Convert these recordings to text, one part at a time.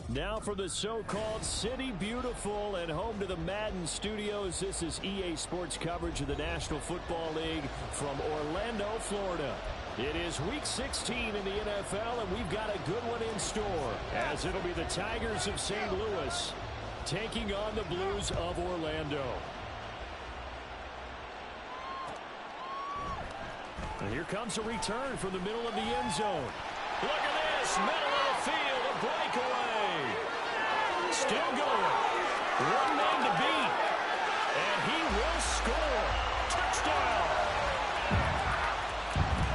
Now for the so-called City Beautiful and home to the Madden Studios. This is EA Sports coverage of the National Football League from Orlando, Florida. It is Week 16 in the NFL, and we've got a good one in store, as it'll be the Tigers of St. Louis taking on the Blues of Orlando. And here comes a return from the middle of the end zone. Look at this, middle of the field, a breakaway. Still going. One man to beat. And he will score. Touchdown.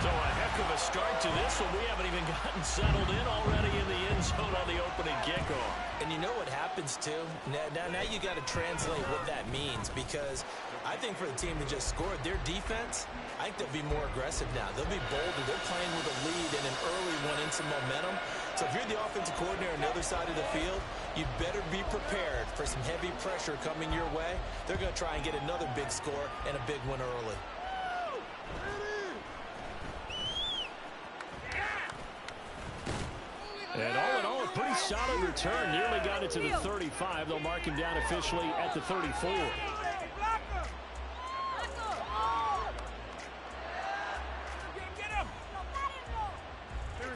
So a heck of a start to this one. We haven't even gotten settled in already in the end zone on the opening kickoff. And you know what happens, too? Now you got to translate what that means, because I think for the team that just scored, their defense, I think they'll be more aggressive now. They'll be bolder. They're playing with a lead and an early one and some momentum. So if you're the offensive coordinator on the other side of the field, you better be prepared for some heavy pressure coming your way. They're going to try and get another big score and a big one early. And all in all, a pretty solid return. Nearly got it to the 35. They'll mark him down officially at the 34.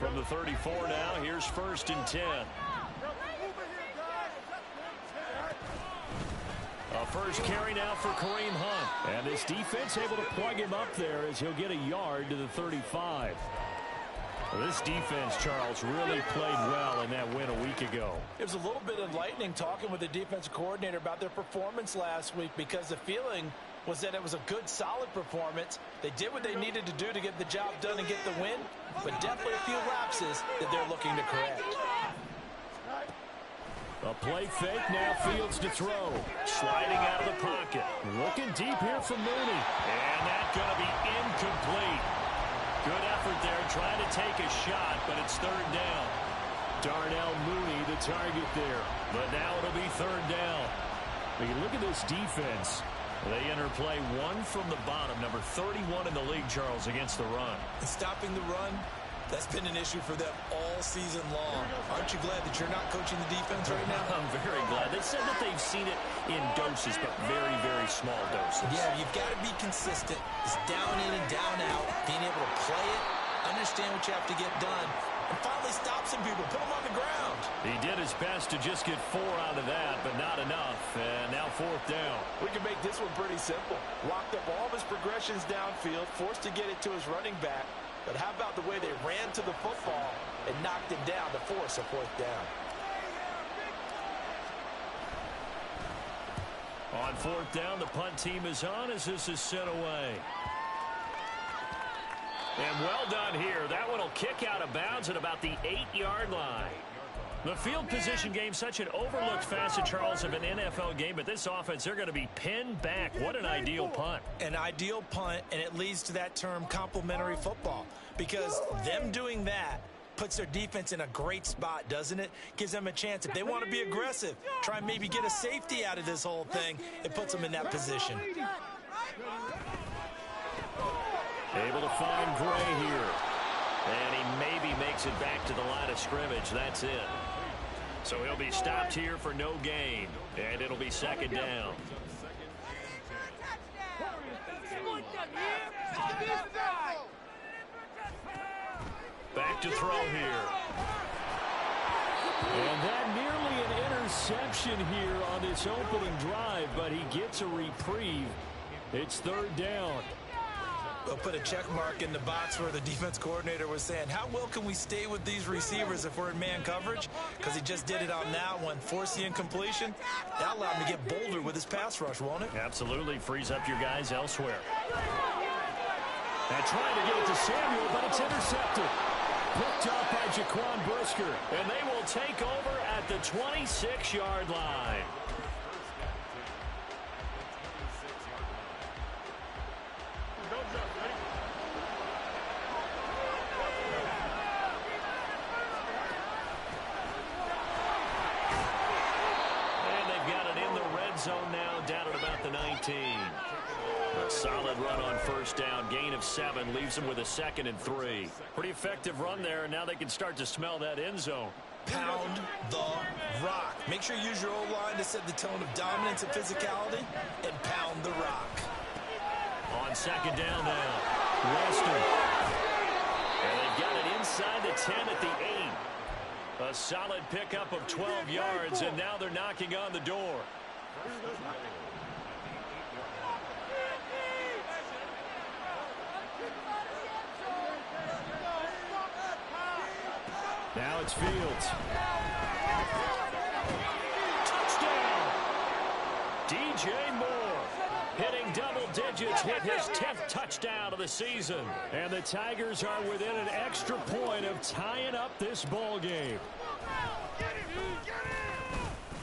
From the 34 now, here's 1st and 10. A first carry now for Kareem Hunt. And this defense able to plug him up there as he'll get a yard to the 35. Well, this defense, Charles, really played well in that win a week ago. It was a little bit enlightening talking with the defensive coordinator about their performance last week, because the feeling was that it was a good, solid performance. They did what they needed to do to get the job done and get the win, but definitely a few lapses that they're looking to correct. A play fake, now Fields to throw. Sliding out of the pocket. Looking deep here for Mooney. And that's going to be incomplete. Good effort there, trying to take a shot, but it's 3rd down. Darnell Mooney, the target there. But now it'll be 3rd down. But you look at this defense. They enter play one from the bottom, number 31 in the league, Charles, against the run. And stopping the run, that's been an issue for them all season long. Aren't you glad that you're not coaching the defense right now? I'm very glad. They said that they've seen it in doses, but very, very small doses. Yeah, you've got to be consistent. It's down in and down out, being able to play it, understand what you have to get done, and finally stop some people, put them on the ground. He did his best to just get 4 out of that, but not enough. And now 4th down. We can make this one pretty simple. Locked up all of his progressions downfield, forced to get it to his running back. But how about the way they ran to the football and knocked him down to force a 4th down? On 4th down, the punt team is on as this is sent away. And well done here. That one will kick out of bounds at about the 8-yard line. The field position game, such an overlooked facet, Charles, of an NFL game. But this offense, they're going to be pinned back. What an ideal punt. An ideal punt, and it leads to that term complementary football. Because them doing that puts their defense in a great spot, doesn't it? Gives them a chance. If they want to be aggressive, try and maybe get a safety out of this whole thing, it puts them in that position. Able to find Gray here. And he maybe makes it back to the line of scrimmage. That's it. So he'll be stopped here for no gain. And it'll be 2nd down. Back to throw here. And that nearly an interception here on this opening drive, but he gets a reprieve. It's 3rd down. We'll put a check mark in the box where the defense coordinator was saying, how well can we stay with these receivers if we're in man coverage? Because he just did it on that one. Force the incompletion. That'll allow him to get bolder with his pass rush, won't it? Absolutely. Frees up your guys elsewhere. And trying to get it to Samuel, but it's intercepted. Picked up by Jaquan Brisker. And they will take over at the 26-yard line. zone now, down at about the 19. A solid Solid run on first down. Gain of 7 leaves them with a 2nd and 3. Pretty effective run there, and now they can start to smell that end zone. Pound the rock. Make sure you use your O-line to set the tone of dominance and physicality, and pound the rock. On 2nd down now, Western. And they've got it inside the 10 at the 8. A solid pickup of 12 yards, and now they're knocking on the door. Now it's Fields. Touchdown! DJ Moore hitting double digits with his 10th touchdown of the season. And the Tigers are within an extra point of tying up this ball game.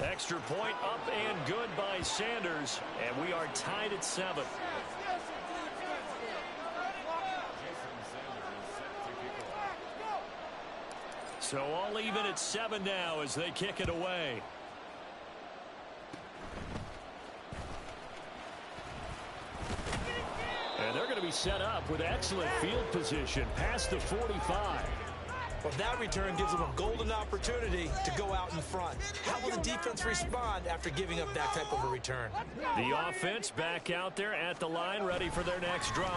Extra point up and good by Sanders. And we are tied at 7. So all even at 7 now as they kick it away. And they're going to be set up with excellent field position past the 45. Well, that return gives them a golden opportunity to go out in front. How will the defense respond after giving up that type of a return? The offense back out there at the line, ready for their next drive.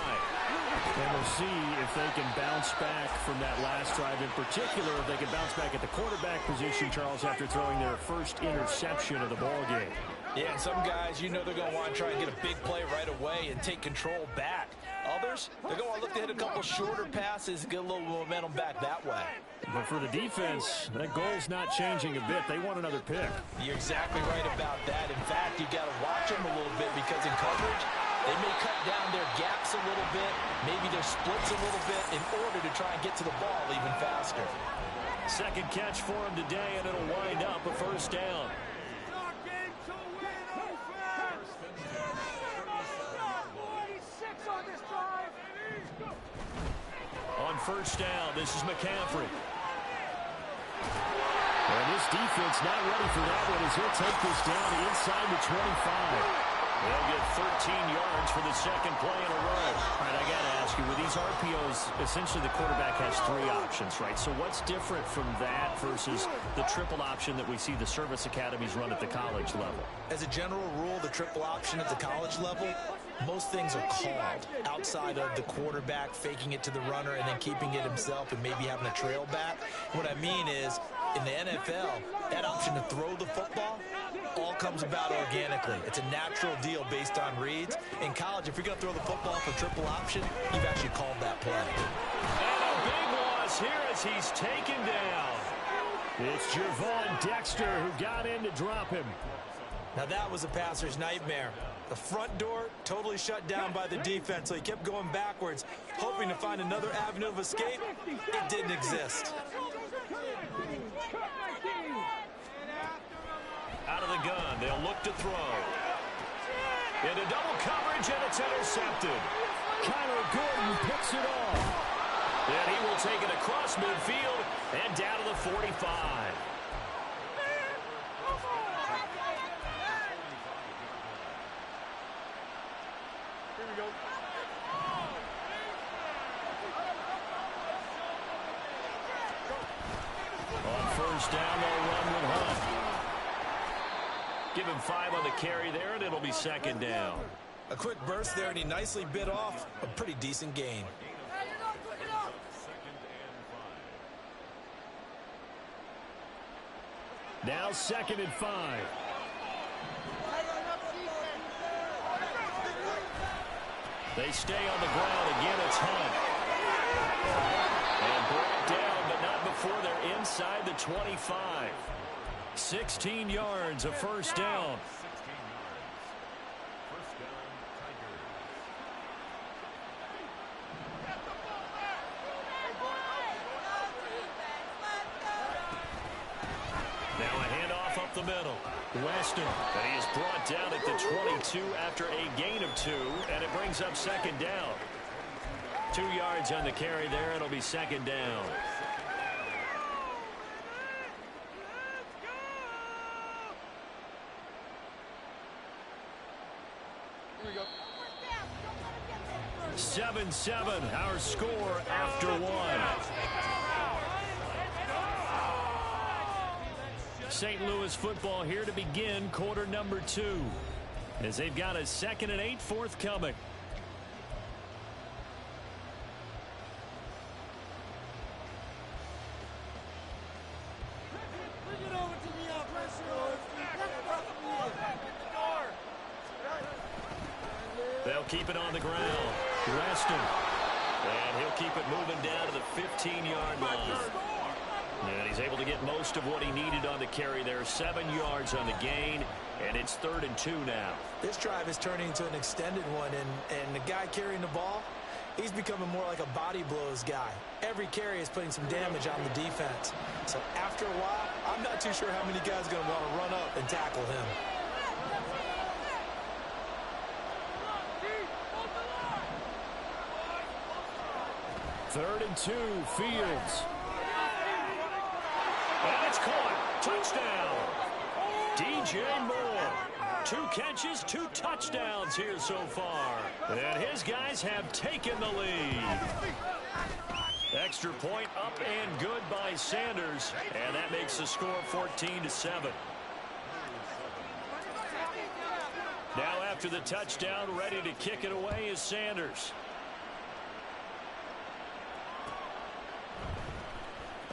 And we'll see if they can bounce back from that last drive in particular, if they can bounce back at the quarterback position, Charles, after throwing their first interception of the ball game. Yeah, and some guys, you know they're going to want to try and get a big play right away and take control back. Others, they're going to look to hit a couple shorter passes, get a little momentum back that way. But for the defense, that goal's not changing a bit. They want another pick. You're exactly right about that. In fact, you got to watch them a little bit because in coverage, they may cut down their gaps a little bit, maybe their splits a little bit in order to try and get to the ball even faster. Second catch for him today, and it'll wind up a first down. On first down, this is McCaffrey. And this defense not ready for that one as he'll take this down inside the 25. They'll get 13 yards for the second play in a row. All right, I got to ask you, with these RPOs, essentially the quarterback has 3 options, right? So what's different from that versus the triple option that we see the service academies run at the college level? As a general rule, the triple option at the college level, most things are called outside of the quarterback faking it to the runner and then keeping it himself and maybe having a trail back. What I mean is, in the NFL, that option to throw the football all comes about organically. It's a natural deal based on reads. In college, if you're going to throw the football for triple option, you've actually called that play. And a big loss here as he's taken down. It's Gervon Dexter who got in to drop him. Now that was a passer's nightmare. The front door totally shut down by the defense, so he kept going backwards, hoping to find another avenue of escape. It didn't exist. Out of the gun, they'll look to throw. Into double coverage, and it's intercepted. Kyler Gordon picks it off. And he will take it across midfield and down to the 45. Here we go. On first down, they'll run with Hunt. Give him 5 on the carry there, and it'll be second down. A quick burst there, and he nicely bit off a pretty decent gain. Now 2nd and 5. They stay on the ground. Again, it's Hunt. And brought down, but not before they're inside the 25. 16 yards, a first down. Now a handoff up the middle. Weston, and he is brought down at the 22 after a gain of 2, and it brings up second down. 2 yards on the carry there, it'll be second down. Here we go. 7-7, our score after one. St. Louis football here to begin quarter number 2, as they've got a 2nd and 8 forthcoming. They'll keep it on the ground. Reston. And he'll keep it moving down to the 15-yard line. And he's able to get most of what he needed on the carry there. 7 yards on the gain, and it's 3rd and 2 now. This drive is turning into an extended one, and the guy carrying the ball, he's becoming more like a body blows guy. Every carry is putting some damage on the defense. So after a while, I'm not too sure how many guys are going to want to run up and tackle him. Third and 2, Fields. And it's caught. Touchdown. DJ Moore. 2 catches, 2 touchdowns here so far. And his guys have taken the lead. Extra point up and good by Sanders. And that makes the score 14-7. Now after the touchdown, ready to kick it away is Sanders.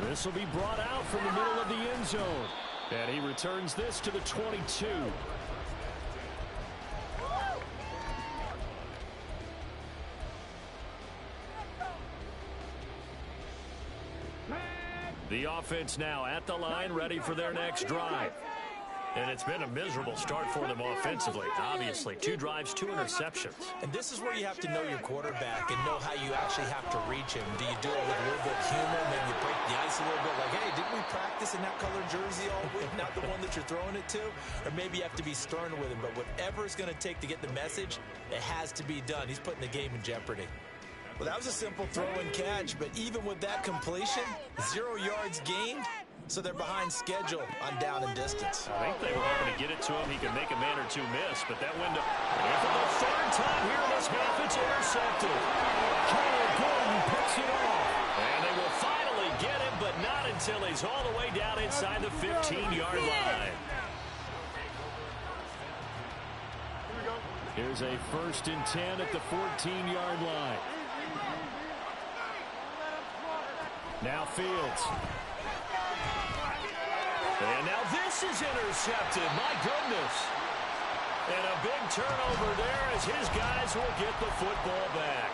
This will be brought out from the middle of the end zone. And he returns this to the 22. The offense now at the line, ready for their next drive. And it's been a miserable start for them offensively. Obviously, 2 drives, 2 interceptions. And this is where you have to know your quarterback and know how you actually have to reach him. Do you do it with a little bit of humor? Maybe you break the ice a little bit like, hey, didn't we practice in that colored jersey all week? Not the one that you're throwing it to? Or maybe you have to be stern with him. But whatever it's going to take to get the message, it has to be done. He's putting the game in jeopardy. Well, that was a simple throw and catch. But even with that completion, 0 yards gained. So they're behind schedule on down and distance. I think they were hoping to get it to him. He could make a man or 2 miss, but that window. And for the 3rd time here in this half, it's intercepted. Kyler Gordon picks it off. And they will finally get him, but not until he's all the way down inside the 15-yard line. Here's a 1st and 10 at the 14-yard line. Now Fields. And now this is intercepted. My goodness. And a big turnover there as his guys will get the football back.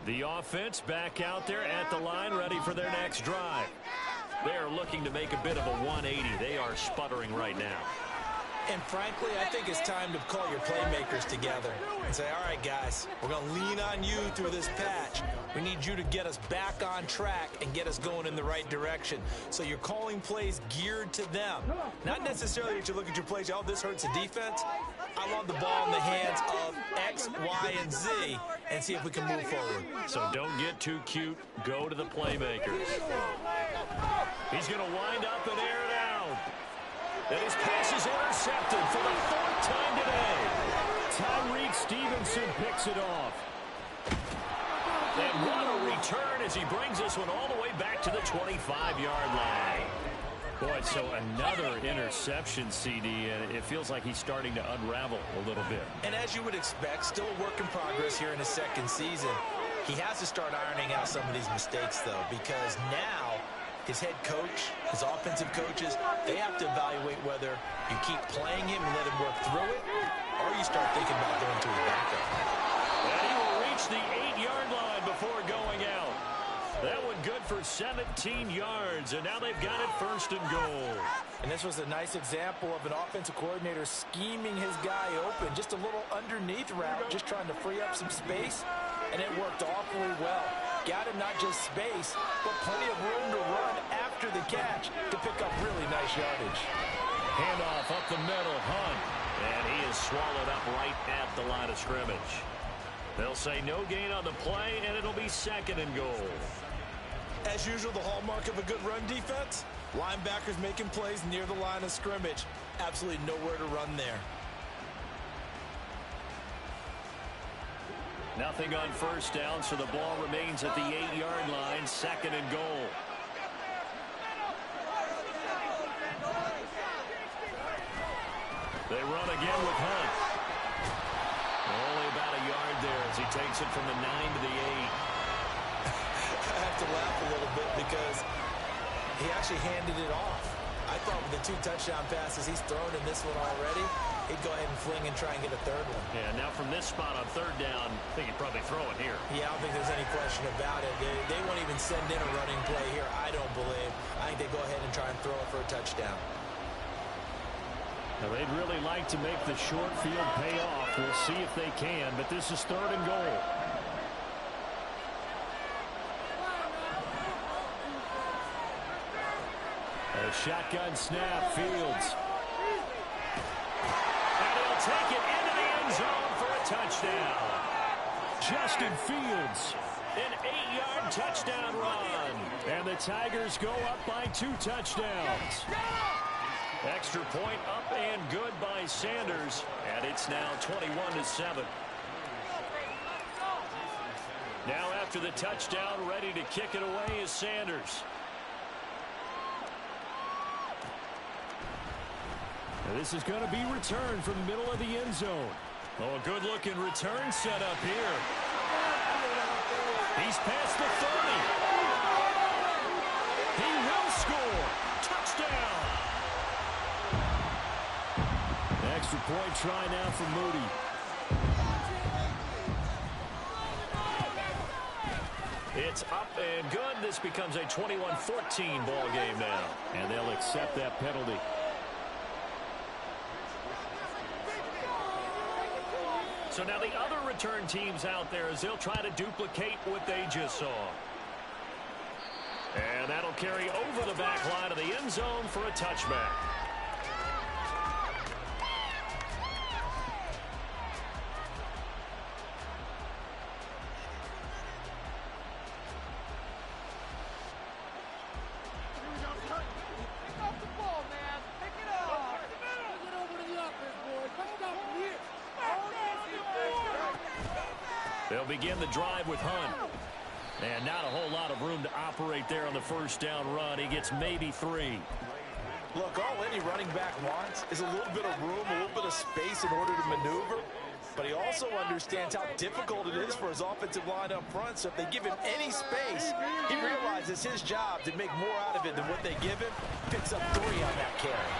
The offense back out there at the line, ready for their next drive. They are looking to make a bit of a 180. They are sputtering right now. And frankly, I think it's time to call your playmakers together and say, all right, guys, we're going to lean on you through this patch. We need you to get us back on track and get us going in the right direction. So you're calling plays geared to them. Not necessarily that you look at your plays, oh, this hurts the defense. I want the ball in the hands of X, Y, and Z and see if we can move forward. So don't get too cute. Go to the playmakers. He's going to wind up and air it out. And his pass is intercepted for the 4th time today. Tyreek Stevenson picks it off. And what a return as he brings this one all the way back to the 25-yard line. Boy, so another interception, CD, and it feels like he's starting to unravel a little bit. And as you would expect, still a work in progress here in his 2nd season. He has to start ironing out some of these mistakes, though, because now his head coach, his offensive coaches, they have to evaluate whether you keep playing him and let him work through it, or you start thinking about going to his backup. And he will reach the 8-yard line before going out. That one good for 17 yards, and now they've got it 1st and goal. And this was a nice example of an offensive coordinator scheming his guy open, just a little underneath route, just trying to free up some space, and it worked awfully well. Got him not just space, but plenty of room to run after the catch to pick up really nice yardage. Handoff up the middle, Hunt, and he is swallowed up right at the line of scrimmage. They'll say no gain on the play, and it'll be 2nd and goal. As usual, the hallmark of a good run defense, linebackers making plays near the line of scrimmage. Absolutely nowhere to run there. Nothing on first down, so the ball remains at the 8-yard line, 2nd and goal. They run again with Hunt. Only about a yard there as he takes it from the 9 to the 8. I have to laugh a little bit because he actually handed it off. I thought with the 2 touchdown passes he's thrown in this one already, he'd go ahead and fling and try and get a 3rd one. Yeah, now from this spot on 3rd down, I think he'd probably throw it here. Yeah, I don't think there's any question about it. They won't even send in a running play here, I don't believe. I think they go ahead and try and throw it for a touchdown. Now, they'd really like to make the short field pay off. We'll see if they can, but this is 3rd and goal. A shotgun snap, Fields. And he'll take it into the end zone for a touchdown. Justin Fields, an 8-yard touchdown run. And the Tigers go up by 2 touchdowns. Extra point up and good by Sanders, and it's now 21-7. Now after the touchdown, ready to kick it away is Sanders. Now this is going to be returned from the middle of the end zone. Oh, a good-looking return set up here. He's past the 30. He will score. Touchdown. Extra point try now for Moody. It's up and good. This becomes a 21-14 ball game now. And they'll accept that penalty. So now the other return teams out there as they'll try to duplicate what they just saw. And that'll carry over the back line of the end zone for a touchback. They'll begin the drive with Hunt. And not a whole lot of room to operate there on the first down run. He gets maybe 3. Look, all any running back wants is a little bit of room, a little bit of space in order to maneuver. But he also understands how difficult it is for his offensive line up front. So if they give him any space, he realizes his job to make more out of it than what they give him. Picks up 3 on that carry.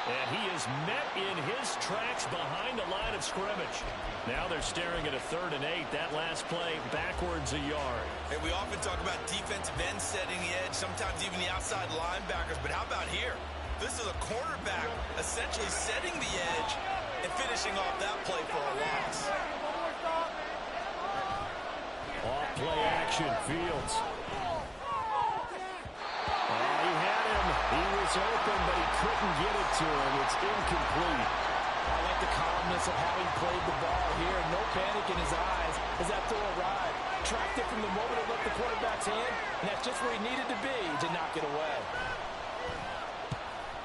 And he is met in his tracks behind the line of scrimmage. Now they're staring at a 3rd and 8. That last play backwards a yard. Hey, we often talk about defensive ends setting the edge, sometimes even the outside linebackers. But how about here? This is a cornerback essentially setting the edge and finishing off that play for a loss. Off play action, Fields. He had him. He was open, but he couldn't get it to him. It's incomplete. I like the calmness of how he played the ball here. No panic in his eyes as that throw arrived. Tracked it from the moment it left the quarterback's hand, and that's just where he needed to be to knock it away.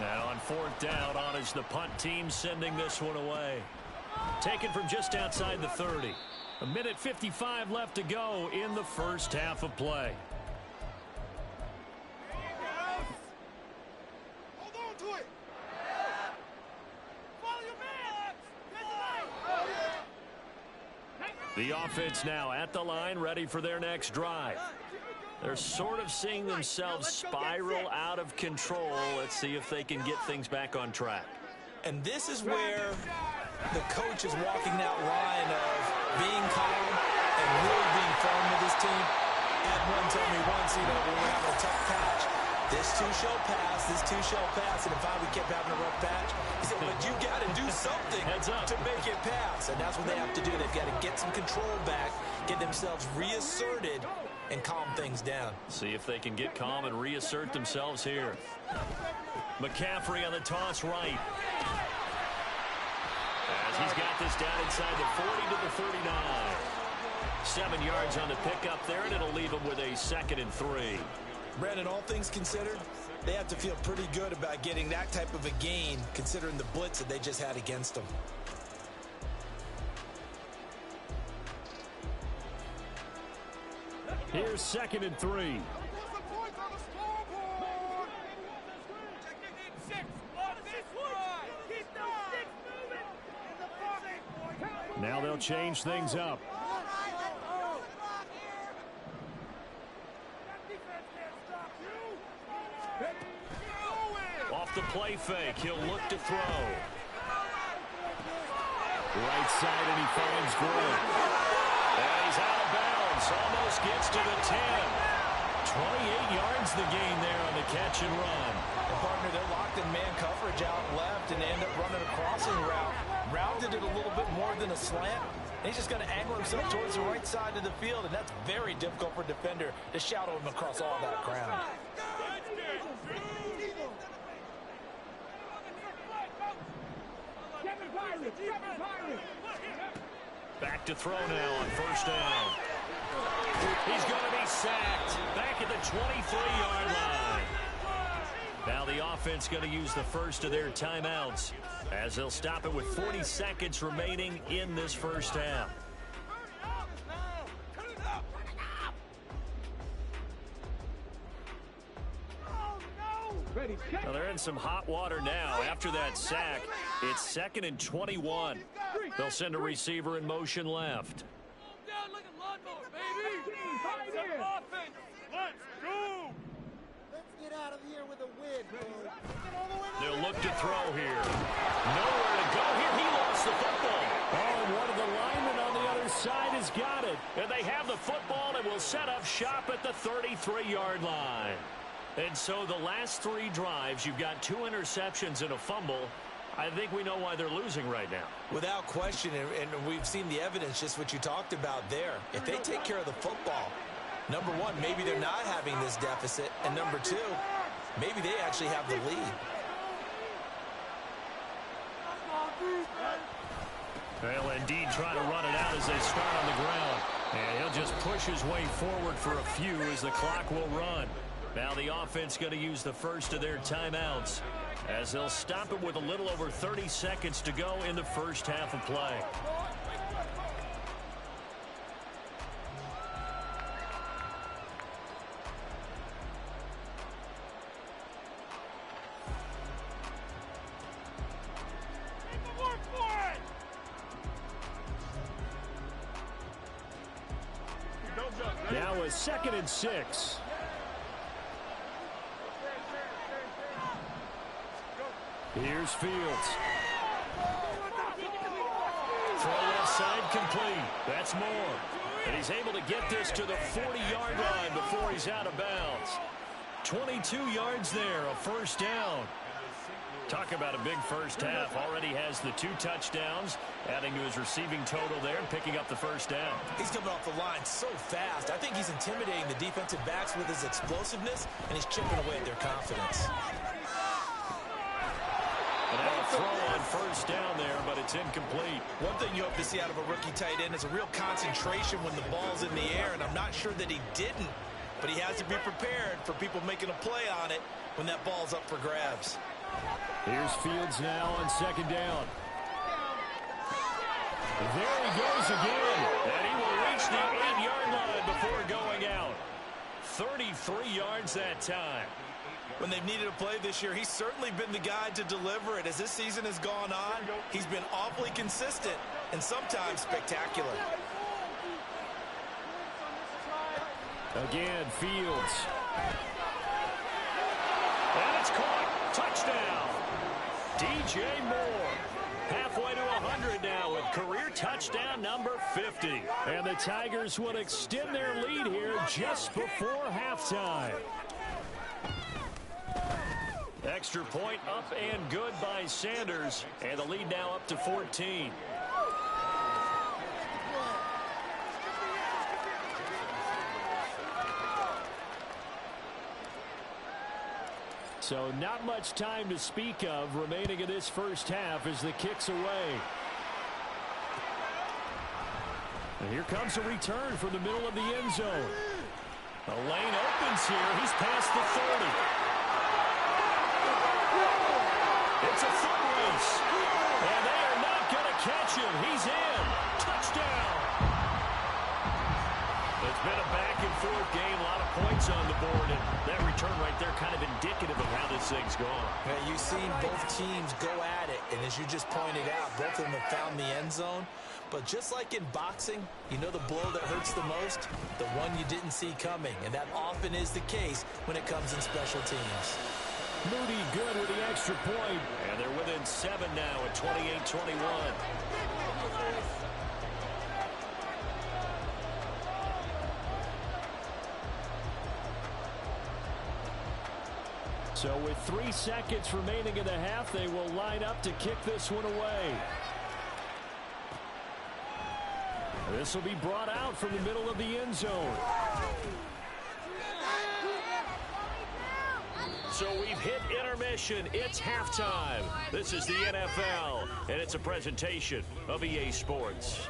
Now on 4th down, on is the punt team sending this one away. Taken from just outside the 30. 1:55 left to go in the first half of play. The offense now at the line, ready for their next drive. They're sort of seeing themselves spiral out of control. Let's see if they can get things back on track. And this is where the coach is walking that line of being calm and really being firm with his team. Ed one told me once, when we're having a tough patch, this too shall pass, this too shall pass. And if we kept having a rough patch, he said, but you got to do something to make it pass. And that's what they have to do. They've got to get some control back, get themselves reasserted, and calm things down. See if they can get calm and reassert themselves here. McCaffrey on the toss right. As he's got this down inside the 40 to the 39. 7 yards on the pickup there, and it'll leave him with a 2nd and 3. Brandon, all things considered, they have to feel pretty good about getting that type of a gain considering the blitz that they just had against them. Here's 2nd and 3. Now they'll change things up. Off the play fake, he'll look to throw. Right side, and he finds Gordon. And he's out of bounds, almost gets to the 10. 28 yards the gain there on the catch and run. And partner, they're locked in man coverage out left, and they end up running a crossing route. Rounded it a little bit more than a slant. And he's just going to angle himself towards the right side of the field, and that's very difficult for a defender to shadow him across all that ground. Back to throw now on 1st down. He's going to be sacked back at the 23-yard line. Now the offense going to use the first of their timeouts as they'll stop it with 40 seconds remaining in this first half. Well, they're in some hot water now. After that sack, it's 2nd and 21. They'll send a receiver in motion left. They'll look to throw here. Nowhere to go here. He lost the football. Oh, and one of the linemen on the other side has got it. And they have the football and will set up shop at the 33-yard line. And so the last 3 drives, you've got 2 interceptions and a fumble. I think we know why they're losing right now. Without question, and we've seen the evidence, just what you talked about there. If they take care of the football, number one, maybe they're not having this deficit. And number 2, maybe they actually have the lead. Well, indeed, trying to run it out as they start on the ground. And he'll just push his way forward for a few as the clock will run. Now the offense going to use the first of their timeouts as they'll stop it with a little over 30 seconds to go in the first half of play. Now a 2nd and 6. Here's Fields. Throw left side complete. That's Moore. And he's able to get this to the 40-yard line before he's out of bounds. 22 yards there, a first down. Talk about a big first half. Already has the 2 touchdowns, adding to his receiving total there and picking up the first down. He's coming off the line so fast. I think he's intimidating the defensive backs with his explosiveness, and he's chipping away at their confidence. And now a throw on first down there, but it's incomplete. One thing you hope to see out of a rookie tight end is a real concentration when the ball's in the air, and I'm not sure that he didn't, but he has to be prepared for people making a play on it when that ball's up for grabs. Here's Fields now on 2nd down. There he goes again, and he will reach the 8-yard line before going out. 33 yards that time. When they've needed a play this year, he's certainly been the guy to deliver it. As this season has gone on, he's been awfully consistent and sometimes spectacular. Again, Fields. And it's caught. Touchdown. DJ Moore. Halfway to 100 now with career touchdown number 50. And the Tigers will extend their lead here just before halftime. Extra point up and good by Sanders. And the lead now up to 14. So not much time to speak of remaining in this first half as the kick's away. And here comes a return from the middle of the end zone. The lane opens here. He's past the 30. It's a foot race. And they are not going to catch him. He's in. Touchdown. It's been a back-and-forth game. A lot of points on the board. And that return right there kind of indicative of how this thing's gone. Yeah, you've seen both teams go at it. And as you just pointed out, both of them have found the end zone. But just like in boxing, you know the blow that hurts the most? The one you didn't see coming. And that often is the case when it comes in special teams. Moody good with the extra point. And they're within 7 now at 28-21. So with 3 seconds remaining in the half, they will line up to kick this one away. This will be brought out from the middle of the end zone. So we've hit intermission. It's halftime. This is the NFL, and it's a presentation of EA Sports.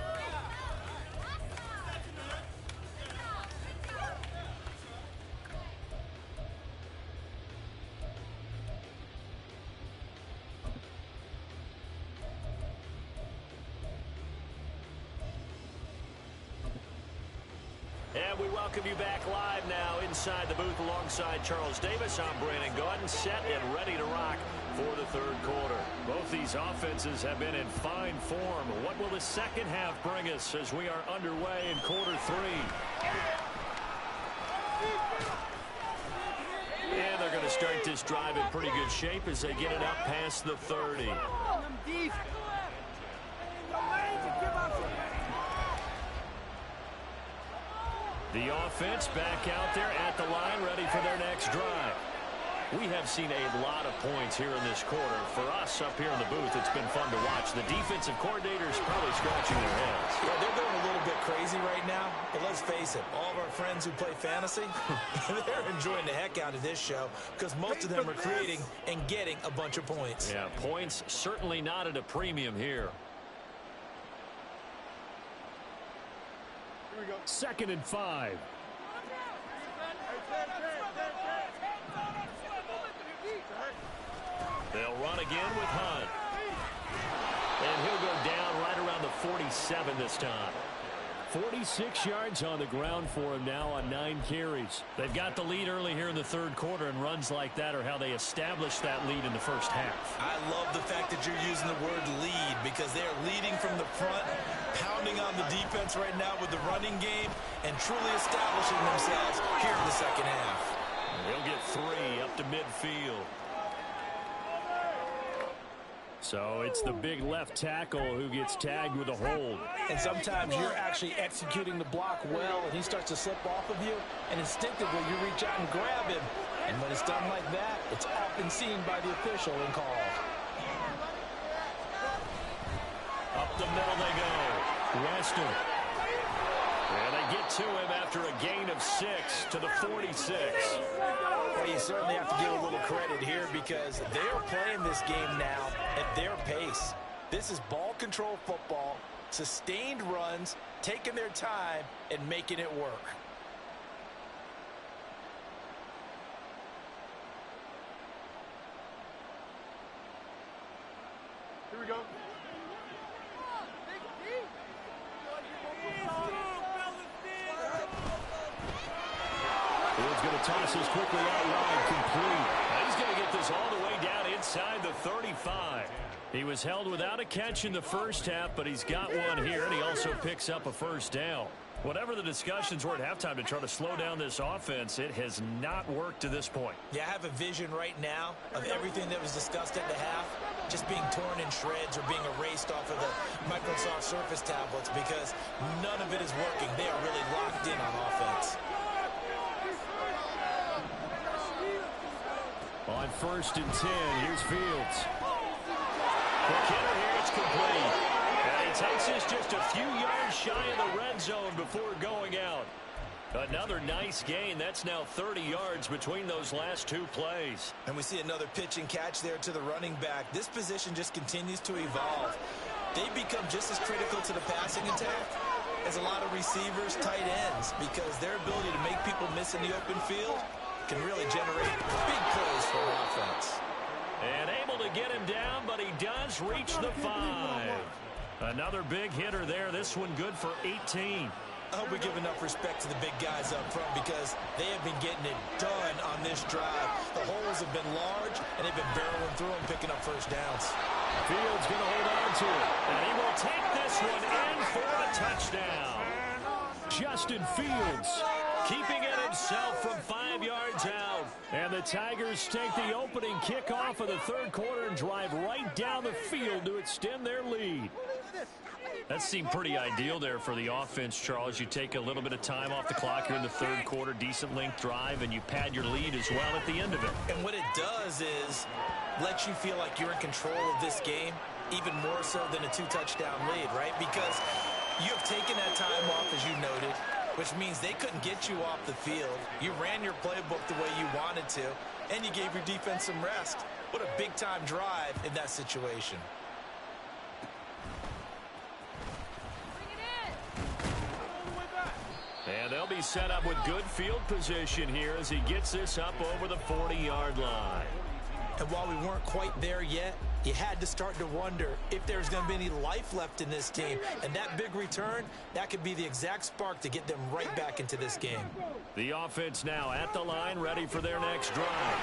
And we welcome you back live now inside the booth alongside Charles Davis. I'm Brandon Gaudin, set and ready to rock for the third quarter. Both these offenses have been in fine form. What will the second half bring us as we are underway in quarter 3? And they're going to start this drive in pretty good shape as they get it up past the 30. The offense back out there at the line, ready for their next drive. We have seen a lot of points here in this quarter. For us up here in the booth, it's been fun to watch. The defensive coordinators probably scratching their heads. Yeah, they're going a little bit crazy right now. But let's face it, all of our friends who play fantasy, they're enjoying the heck out of this show because most of them are creating and getting a bunch of points. Yeah, points certainly not at a premium here. Here we go. 2nd and 5. They'll run again with Hunt. And he'll go down right around the 47 this time. 46 yards on the ground for him now on 9 carries. They've got the lead early here in the third quarter, and runs like that are how they establish that lead in the first half. I love the fact that you're using the word lead because they're leading from the front, pounding on the defense right now with the running game, and truly establishing themselves here in the second half. He'll get 3 up to midfield. So it's the big left tackle who gets tagged with a hold. And sometimes you're actually executing the block well, and he starts to slip off of you, and instinctively you reach out and grab him. And when it's done like that, it's often seen by the official and called. Up the middle they go. Weston. And they get to him after a gain of 6 to the 46. Well, you certainly have to give a little credit here because they're playing this game now at their pace. This is ball control football, sustained runs, taking their time, and making it work. Here we go. Field's going to toss this quickly out wide, complete. He's going to get this all the way down inside the 35. He was held without a catch in the first half, but he's got one here, and he also picks up a first down. Whatever the discussions were at halftime to try to slow down this offense, it has not worked to this point. Yeah, I have a vision right now of everything that was discussed at the half just being torn in shreds or being erased off of the Microsoft Surface tablets because none of it is working. They are really locked in on offense. On 1st and 10, here's Fields. McKinnon here, it's complete. And he takes this just a few yards shy of the red zone before going out. Another nice gain. That's now 30 yards between those last 2 plays. And we see another pitch and catch there to the running back. This position just continues to evolve. They become just as critical to the passing attack as a lot of receivers, tight ends, because their ability to make people miss in the open field can really generate big plays for an offense. And able to get him down, but he does reach the 5. Another big hitter there. This one good for 18. I hope we give enough respect to the big guys up front because they have been getting it done on this drive. The holes have been large, and they've been barreling through them, picking up first downs. Fields going to hold on to it, and he will take this one in for a touchdown. Justin Fields keeping it himself from 5 yards out. And the Tigers take the opening kickoff of the third quarter and drive right down the field to extend their lead. That seemed pretty ideal there for the offense, Charles. You take a little bit of time off the clock here in the third quarter, decent length drive, and you pad your lead as well at the end of it. And what it does is let you feel like you're in control of this game, even more so than a 2-touchdown lead, right? Because you have taken that time off, as you noted, which means they couldn't get you off the field. You ran your playbook the way you wanted to, and you gave your defense some rest. What a big-time drive in that situation. And they'll be set up with good field position here as he gets this up over the 40-yard line. And while we weren't quite there yet, you had to start to wonder if there's going to be any life left in this team. And that big return, that could be the exact spark to get them right back into this game. The offense now at the line, ready for their next drive.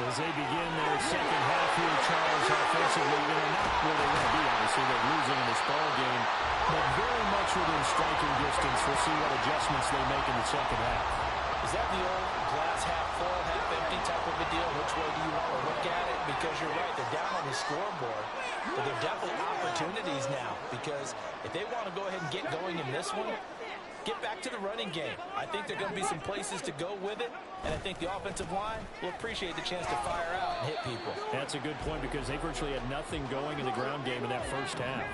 As they begin their second half here, Charles, offensively, not where they want to be, obviously. They're losing in this ball game, but very much within striking distance. We'll see what adjustments they make in the second half. Is that the old glass half full, half empty type of a deal? Which way do you want to look at it? Because you're right, they're down on the scoreboard, but there are definitely opportunities now. Because if they want to go ahead and get going in this one, get back to the running game. I think there are going to be some places to go with it, and I think the offensive line will appreciate the chance to fire out and hit people. That's a good point because they virtually had nothing going in the ground game in that first half.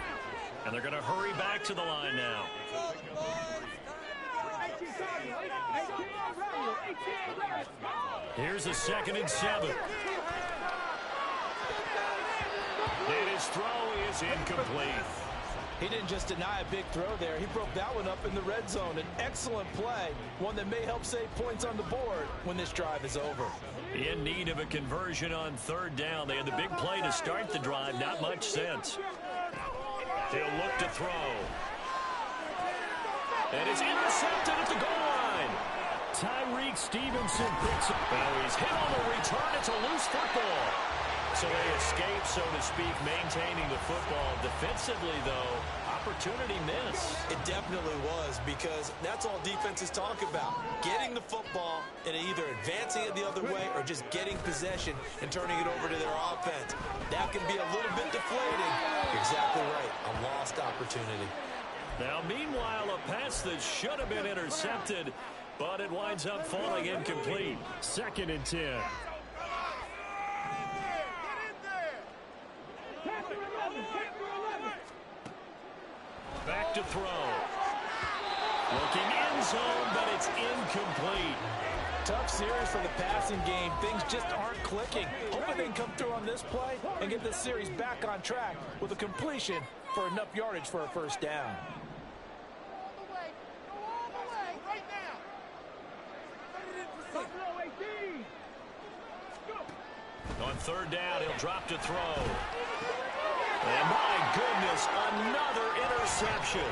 And they're going to hurry back to the line now. Here's a 2nd and 7. And his throw is incomplete. He didn't just deny a big throw there. He broke that one up in the red zone. An excellent play, one that may help save points on the board when this drive is over. In need of a conversion on 3rd down. They had the big play to start the drive. Not much sense. They'll look to throw. And it's intercepted at the goal line. Tyreek Stevenson picks it. Now he's hit on the return. It's a loose football. So they escape, so to speak, maintaining the football. Defensively, though, opportunity miss. It definitely was because that's all defenses talk about. Getting the football and either advancing it the other way or just getting possession and turning it over to their offense. That can be a little bit deflating. You're exactly right. A lost opportunity. Now, meanwhile, a pass that should have been intercepted, but it winds up falling incomplete. 2nd and 10. Back to throw. Looking end zone, but it's incomplete. Tough series for the passing game. Things just aren't clicking. Hoping they can come through on this play and get this series back on track with a completion for enough yardage for a first down. On 3rd down, he'll drop to throw. And my goodness, another interception.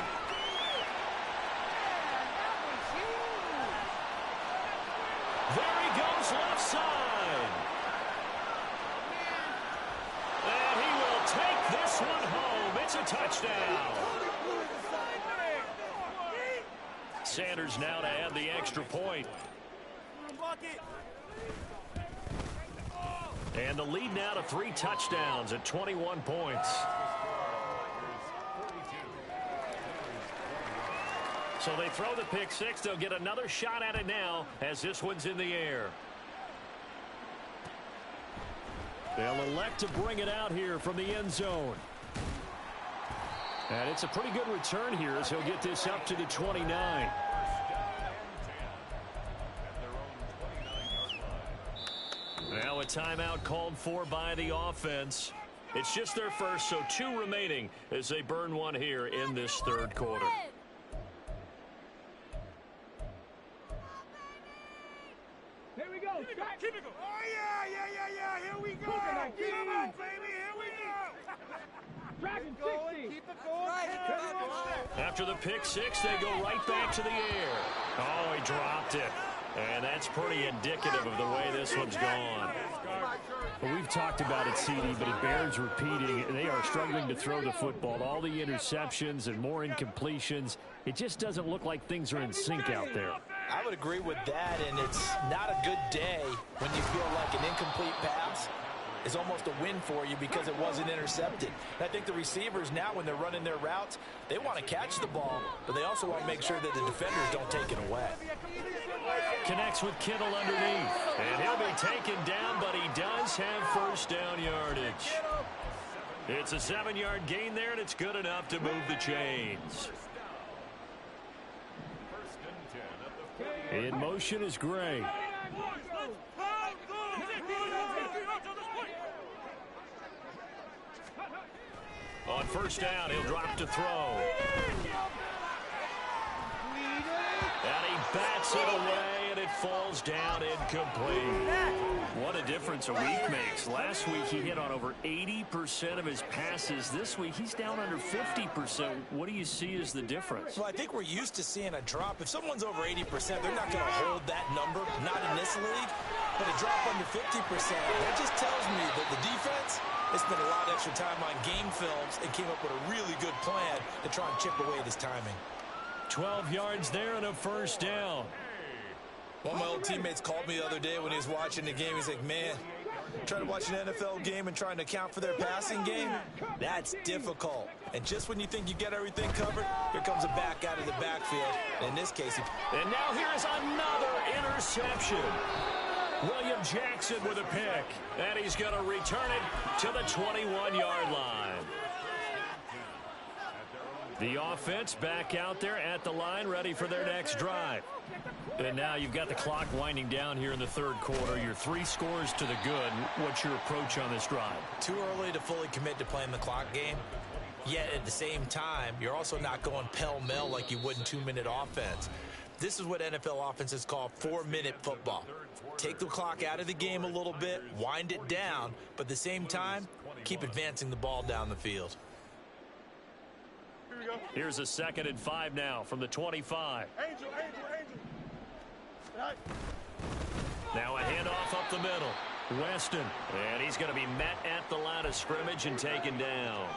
There he goes left side. And he will take this one home. It's a touchdown. Sanders now to add the extra point. And the lead now to 3 touchdowns at 21 points. So they throw the pick 6. They'll get another shot at it now as this one's in the air. They'll elect to bring it out here from the end zone. And it's a pretty good return here as he'll get this up to the 29. Now a timeout called for by the offense. It's just their first, so 2 remaining as they burn one here in this third quarter. Oh, yeah. Here we go. Come on, baby. Here we go. Dragon 60. Keep it going. After the pick six, they go right back to the air. Oh, he dropped it. And that's pretty indicative of the way this one's gone. Well, we've talked about it, CD, but it bears repeating. They are struggling to throw the football. All the interceptions and more incompletions. It just doesn't look like things are in sync out there. I would agree with that, and it's not a good day when you feel like an incomplete pass is almost a win for you because it wasn't intercepted. And I think the receivers now, when they're running their routes, they want to catch the ball, but they also want to make sure that the defenders don't take it away. Connects with Kittle underneath. And he'll be taken down, but he does have first down yardage. It's a 7-yard gain there, and it's good enough to move the chains. In motion is Gray. On first down, he'll drop to throw. And he bats it away, and it falls down incomplete. What a difference a week makes. Last week, he hit on over 80% of his passes. This week, he's down under 50%. What do you see as the difference? Well, I think we're used to seeing a drop. If someone's over 80%, they're not going to hold that number, not in this league. But a drop under 50%, that just tells me that the defense has spent a lot of extra time on game films and came up with a really good plan to try and chip away at his timing. 12 yards there and a first down. One of my old teammates called me the other day when he was watching the game. He's like, man, trying to watch an NFL game and trying to account for their passing game, that's difficult. And just when you think you get everything covered, here comes a back out of the backfield. And in this case, and now here's another interception. William Jackson with a pick. And he's going to return it to the 21-yard line. The offense back out there at the line, ready for their next drive. And now you've got the clock winding down here in the third quarter. You're 3 scores to the good. What's your approach on this drive? Too early to fully commit to playing the clock game. Yet at the same time, you're also not going pell-mell like you would in 2-minute offense. This is what NFL offenses call 4-minute football. Take the clock out of the game a little bit, wind it down, but at the same time, keep advancing the ball down the field. Here's a 2nd and 5 now from the 25. Angel. Now a handoff up the middle. Weston. And he's going to be met at the line of scrimmage and taken down.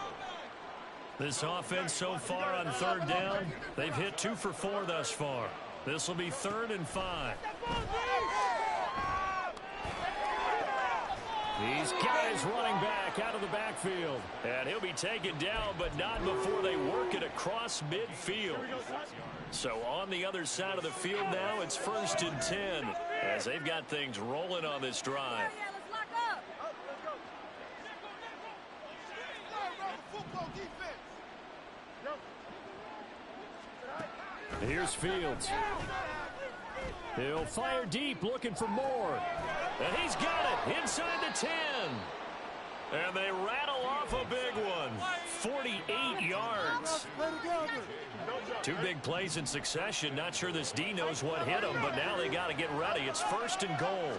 This offense so far on 3rd down, they've hit 2 for 4 thus far. This will be 3rd and 5. These guys running back out of the backfield. And he'll be taken down, but not before they work it across midfield. So on the other side of the field now, it's 1st and 10 as they've got things rolling on this drive. Here's Fields. He'll fire deep, looking for more. And he's got it inside the 10. And they rattle off a big one. 48 yards. 2 big plays in succession. Not sure this D knows what hit him, but now they got to get ready. It's 1st and goal.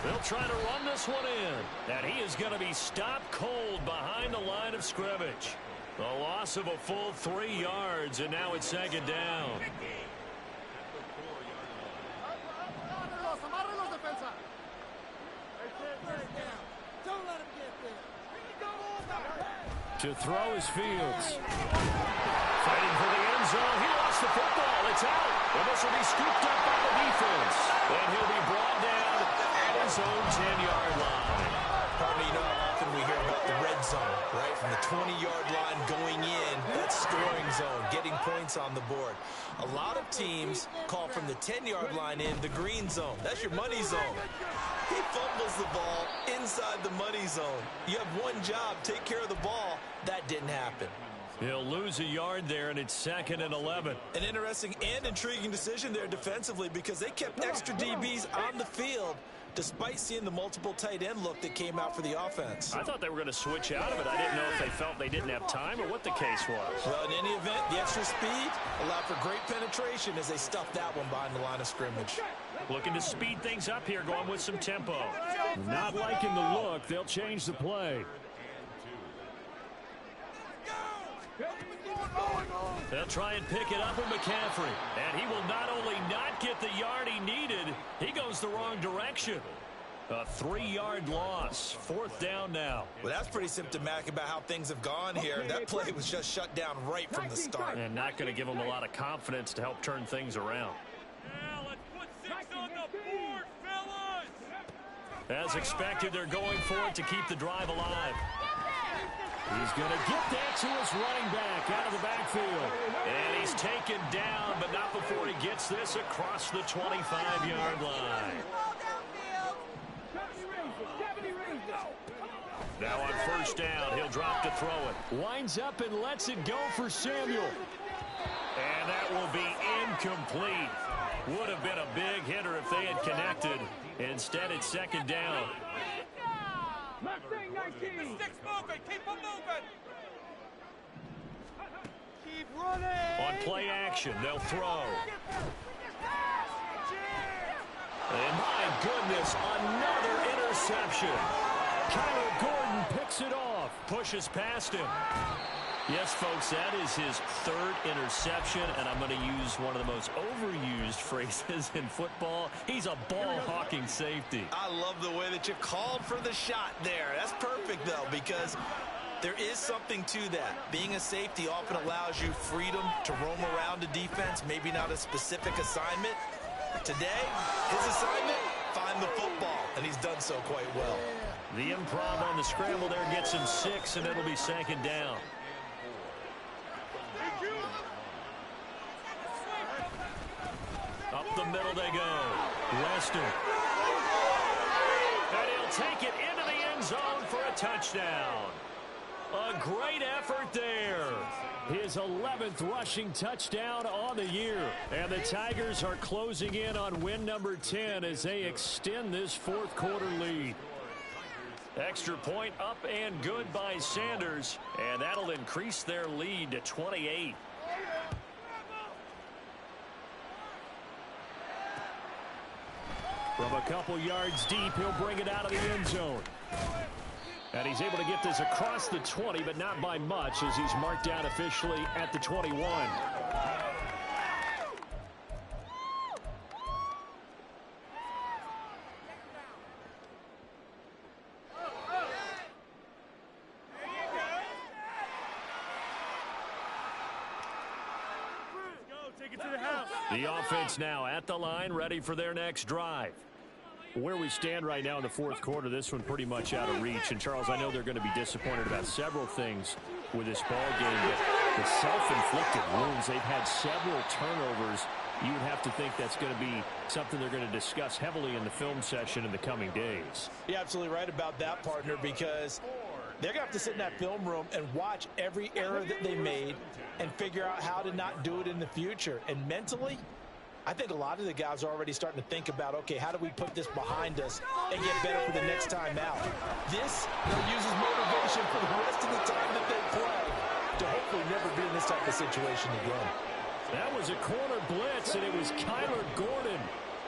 They'll try to run this one in. And he is going to be stopped cold behind the line of scrimmage. A loss of a full 3 yards, and now it's 2nd down. To throw is Fields. Fighting for the end zone. He lost the football. It's out. And this will be scooped up by the defense. And he'll be brought down at his own 10-yard line. Probably, you know how often we hear about the red zone, right? From the 20-yard line going in, that's scoring zone, getting points on the board. A lot of teams call from the 10-yard line in the green zone. That's your money zone. He fumbles the ball inside the money zone. You have one job, take care of the ball. That didn't happen. He'll lose a yard there, and it's 2nd and 11. An interesting and intriguing decision there defensively because they kept extra DBs on the field despite seeing the multiple tight end look that came out for the offense. I thought they were going to switch out of it. I didn't know if they felt they didn't have time or what the case was. Well, in any event, the extra speed allowed for great penetration as they stuffed that one behind the line of scrimmage. Looking to speed things up here, going with some tempo. Not liking the look. They'll change the play. They'll try and pick it up with McCaffrey. And he will not only not get the yard he needed, he goes the wrong direction. A 3-yard loss. 4th down now. Well, that's pretty symptomatic about how things have gone here. That play was just shut down right from the start. And not going to give them a lot of confidence to help turn things around. Now let's put 6 on the board, fellas. As expected, they're going for it to keep the drive alive. He's going to get that to his running back out of the backfield. And he's taken down, but not before he gets this across the 25-yard line. Now on 1st down, he'll drop to throw it. Winds up and lets it go for Samuel. And that will be incomplete. Would have been a big hitter if they had connected. Instead, it's 2nd down. Mustang 19. Sticks moving. Keep them moving. Keep running. On play action, they'll throw. And my goodness, another interception. Kyler Gordon picks it off. Pushes past him. Yes, folks, that is his 3rd interception, and I'm going to use one of the most overused phrases in football. He's a ball-hawking safety. I love the way that you called for the shot there. That's perfect, though, because there is something to that. Being a safety often allows you freedom to roam around the defense, maybe not a specific assignment. Today, his assignment, find the football, and he's done so quite well. The improv on the scramble there gets him 6, and it'll be 2nd down. Up the middle they go. Weston. And he'll take it into the end zone for a touchdown. A great effort there. His 11th rushing touchdown on the year. And the Tigers are closing in on win number 10 as they extend this 4th quarter lead. Extra point up and good by Sanders. And that'll increase their lead to 28. From a couple yards deep, he'll bring it out of the end zone. And he's able to get this across the 20, but not by much, as he's marked down officially at the 21. Take it to the house. The offense now at the line, ready for their next drive. Where we stand right now in the 4th quarter, this one pretty much out of reach. And, Charles, I know they're going to be disappointed about several things with this ball game, but the self-inflicted wounds, they've had several turnovers. You would have to think that's going to be something they're going to discuss heavily in the film session in the coming days. You're absolutely right about that, partner, because they're going to have to sit in that film room and watch every error that they made and figure out how to not do it in the future. And mentally, I think a lot of the guys are already starting to think about, okay, how do we put this behind us and get better for the next time out? This, they'll use as motivation for the rest of the time that they play to hopefully never be in this type of situation again. That was a corner blitz, and it was Kyler Gordon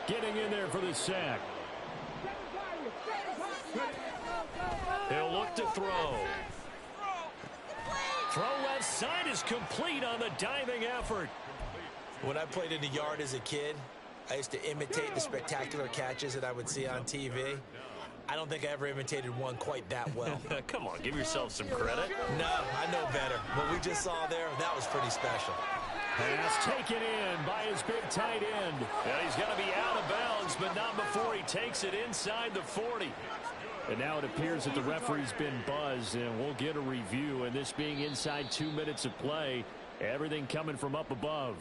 getting in there for the sack. He'll look to throw. Throw left side is complete on the diving effort. When I played in the yard as a kid, I used to imitate the spectacular catches that I would see on TV. I don't think I ever imitated one quite that well. Come on, give yourself some credit. No, I know better. What we just saw there, that was pretty special. Pass taken in by his big tight end. Now he's going to be out of bounds, but not before he takes it inside the 40. And now it appears that the referee's been buzzed, and we'll get a review. And this being inside 2 minutes of play, everything coming from up above.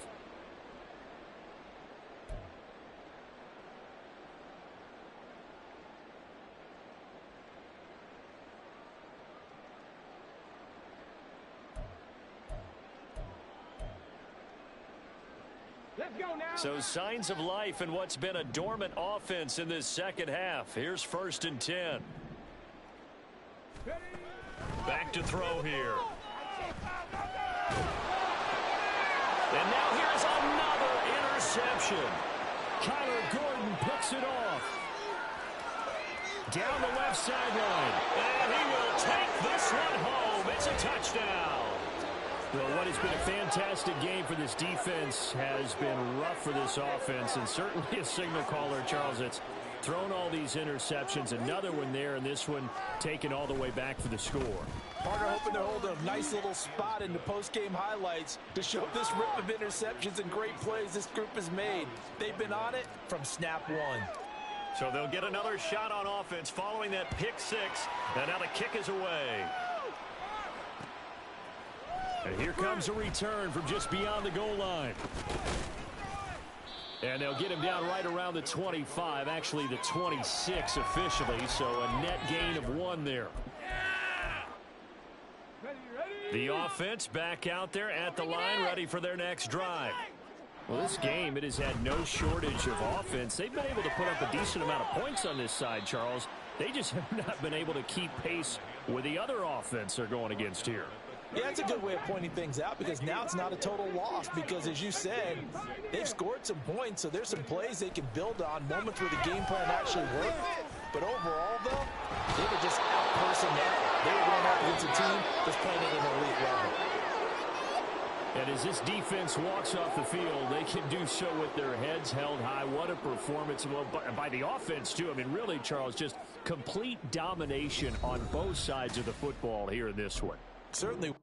Let's go now. So signs of life in what's been a dormant offense in this second half. Here's 1st and 10. Back to throw here. And now here's another interception. Kyler Gordon picks it off. Down the left sideline. And he will take this one home. It's a touchdown. Well, what has been a fantastic game for this defense has been rough for this offense, and certainly a signal caller, Charles, it's thrown all these interceptions. Another one there, and this one taken all the way back for the score. Partner hoping to hold a nice little spot in the post-game highlights to show this rip of interceptions and great plays this group has made. They've been on it from snap one. So they'll get another shot on offense following that pick six, and now the kick is away. And here comes a return from just beyond the goal line. And they'll get him down right around the 25, actually the 26 officially, so a net gain of 1 there. The offense back out there at the line, ready for their next drive. Well, this game, it has had no shortage of offense. They've been able to put up a decent amount of points on this side, Charles. They just have not been able to keep pace with the other offense they're going against here. Yeah, it's a good way of pointing things out because now it's not a total loss because, as you said, they've scored some points, so there's some plays they can build on, moments where the game plan actually worked. But overall, though, they were just out-personnel. They were going up against a team that's playing at an elite level. And as this defense walks off the field, they can do so with their heads held high. What a performance by the offense, too. I mean, really, Charles, just complete domination on both sides of the football here in this one. Certainly.